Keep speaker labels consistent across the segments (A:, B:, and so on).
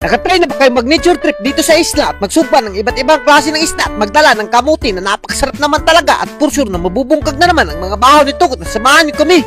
A: Nakatry na ba kayo mag-nature trip dito sa isla at magsugba ng iba't ibang klase ng isda at magdala ng kamuti na napakasarap naman talaga at for sure na mabubungkag na naman ang mga bahaw nito kung samahan niyo kami.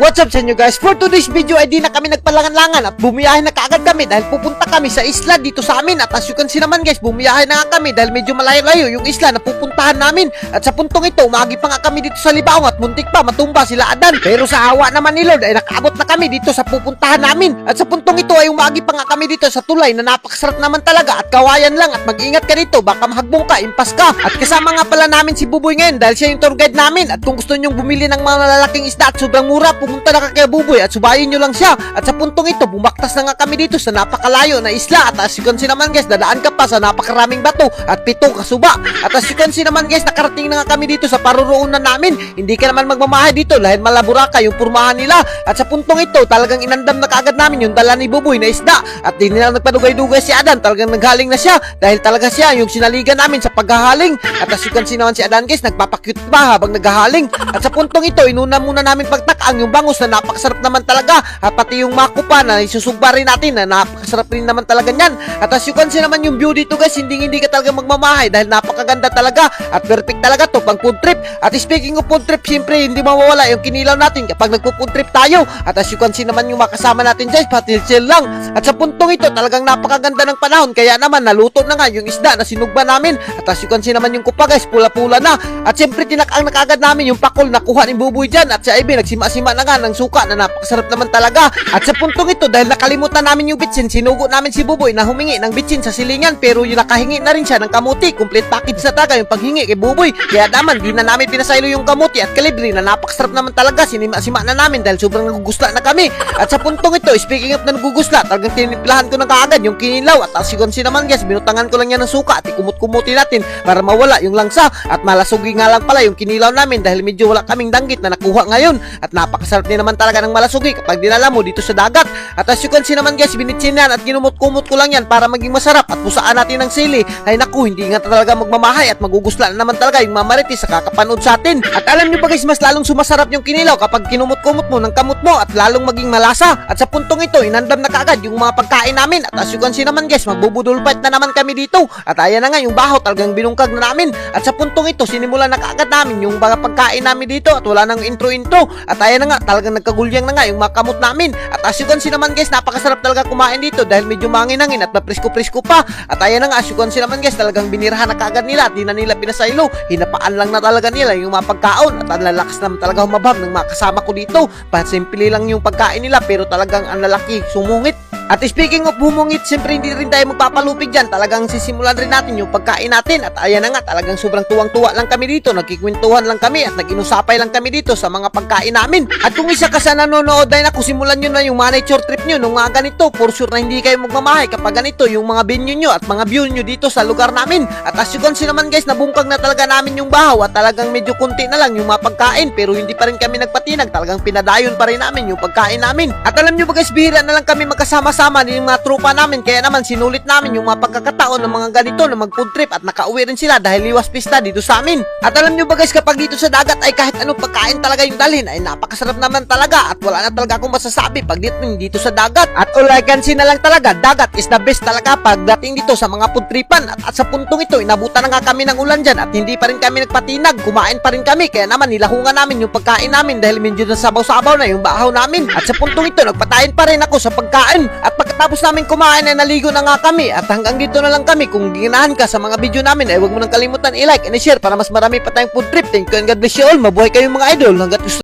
A: What's up sa inyo guys? For today's video ay di na kami nagpalangan-langan at bumiyahe na kaagad kami dahil pupunta kami sa isla dito sa amin. At as you can see naman guys, bumiyahe na nga kami dahil medyo malayo-layo yung isla na pupuntahan namin. At sa puntong ito, umagi pa nga kami dito sa Libaong at muntik pa matumba sila Adan. Pero sa awa naman ni Lord ay nakaabot na kami dito sa pupuntahan namin. At sa puntong ito ay umagi pa nga kami dito sa tulay na napakasarap naman talaga at kawayan lang. At mag-ingat ka dito, baka mahagbong ka, impas ka. At kasama nga pala namin si Buboy ngayon dahil siya yung tour guide namin. At kung gusto nyong bumili ng mga lalaking isda at sobrang mura, pumunta na ka kay Buboy at subayin nyo lang siya. At sa puntong ito, bumaktas na nga kami dito sa napakalayo na isla. At as you can see naman guys, dadaan ka pa sa napakaraming bato at 7 kasuba. At as you can see naman guys, nakarating na nga kami dito sa paruroonan namin. Hindi ka naman magmamahay dito dahil malaburaka yung purmahan nila. At sa puntong ito, talagang inandam na kaagad namin yung dala ni Buboy na isda. At di nila nagpadugay-dugay si Adan, talagang naghaling na siya dahil talaga siya yung sinaligan namin sa paghahaling. At as you can see naman si Adan guys, nagpapakyut pa habang naghahaling. At sa puntong ito, inuna muna namin pagtakang yung bangus na napakasarap naman talaga at pati yung makupa na isusugba rin natin na napakasarap rin naman talaga niyan. At as you can see naman yung view dito guys, hindi ka talaga magmamahay dahil napakaganda talaga at perfect talaga to pang food trip. At speaking of food trip, siyempre hindi mawawala yung kinilaw natin kapag nagpo-food trip tayo. At as you can see naman yung makasama natin guys, patil-chill lang. At sa puntong ito, talagang napakaganda ng panahon kaya naman naluto na nga yung isda na sinugba namin. At as you can see naman yung kupa guys, pula-pula na. At siyempre tinakang na kaagad namin yung pakol na kuha ni Buboy dyan. At si Ivy nagsima-sima na nga ng suka na napakasarap naman talaga. At sa puntong ito, dahil nakalimutan namin yung bitsin, sinugo namin si Buboy na humingi ng bitsin sa silingan, pero yung nakahingi na rin siya ng kamuti. Complete package na talaga yung paghingi kay Buboy. Kaya naman, di na namin pinasaylo yung kamuti at kalibre na napakasarap naman talaga. Sinima-sima na namin dahil sobrang nagugusla na kami. At sa puntong ito, speaking of na nagugusla, talagang tinimplahan ko na kaagad yung kinilaw. At as you can see naman guys, binutangan ko lang yan ng suka at ikumut-kumuti natin para mawala yung langsa. At malasugi nga lang pala yung kinilaw namin dahil medyo wala kaming danggit na nakuha ngayon. At napakasarap din naman talaga ng malasugi kapag dinala mo dito sa dagat. At as you can see naman guys, binitsin yan at ginumot-kumot ko lang yan para maging masarap at pusaan natin ng sili. Ay naku, hindi nga talaga magmamahay at magugusla na naman talaga yung mamaritis sa kakapanood sa atin. At alam nyo ba guys, mas lalong sumasarap yung kinilaw kapag kinumot-kumot mo ng kamot mo at lalong maging malasa. At sa puntong ito, inandam na kaagad yung mga pagkain namin. At as you can see naman guys, magbubudol fight na naman kami dito. At ayan na nga yung bahaw, talagang binungkag na namin. At sa puntong ito, sinimulan na kaagad namin yung mga pagkain namin dito at wala nang intro-intro. At ayan na nga, talagang nagkagulyang na nga yung mga kamot namin. At as you can see naman guys, napakasarap talaga kumain dito dahil medyo mangin-angin at mapresko-presko pa. At ayan na nga, as you can see naman guys, talagang binirahan na kaagad nila at di na nila pinasaylo. Hinapaan lang na talaga nila yung mga pagkaon. At ang lalakas naman talaga humabab ng mga kasama ko dito. Simple lang yung pagkain nila pero talagang ang lalaki sumungit. At speaking of bumungit, siyempre hindi rin tayo magpapalupig dyan. Talagang sisimulan rin natin yung pagkain natin. At ayan na nga, talagang sobrang tuwang-tuwa lang kami dito. Nagkikwentuhan lang kami at nag-inusapay lang kami dito sa mga pagkain namin. At kung isa ka sa nanonood ay naku, simulan nyo na yung nature trip nyo nung mga ganito. For sure na hindi kayo magmamahay kapag ganito yung mga venue nyo at mga view nyo dito sa lugar namin. At as you can see naman guys, nabungkag na talaga namin yung bahaw at talagang medyo kunti na lang yung mga pagkain. Pero hindi pa rin kami nagpatinag. Talagang pinadayon pa rin namin yung pagkain namin. At alam nyo ba guys, bihira na lang kami magkasama-sama din yung mga tropa namin. Kaya naman sinulit namin yung mga pagkakataon ng mga ganito na mag food trip at nakauwi rin sila dahil liwas pista dito sa amin. At alam nyo ba guys, kapag dito sa dagat ay kahit anong pagkain talaga yung dalhin ay napakasarap naman talaga at wala na talaga akong masasabi pag dito sa dagat. At all I can see na lang talaga, dagat is the best talaga pagdating dito sa mga food tripan. At sa puntong ito, inabutan na nga kami ng ulan dyan at hindi pa rin kami nagpatinag. Kumain pa rin kami kaya naman nilahungan namin yung pagkain namin dahil medyo nasabaw-sabaw na yung bahaw namin. At sa puntong ito, nagpatayin pa rin ako sa pagkain. At pagkatapos namin kumain ay naligo na nga kami. At hanggang dito na lang kami. Kung ginahan ka sa mga video namin ay huwag mo nang kalimutan i-like and i-share para mas marami pa tayong food trip. Thank you and God bless you all. Mabuhay kayong mga idol. Hanggat gusto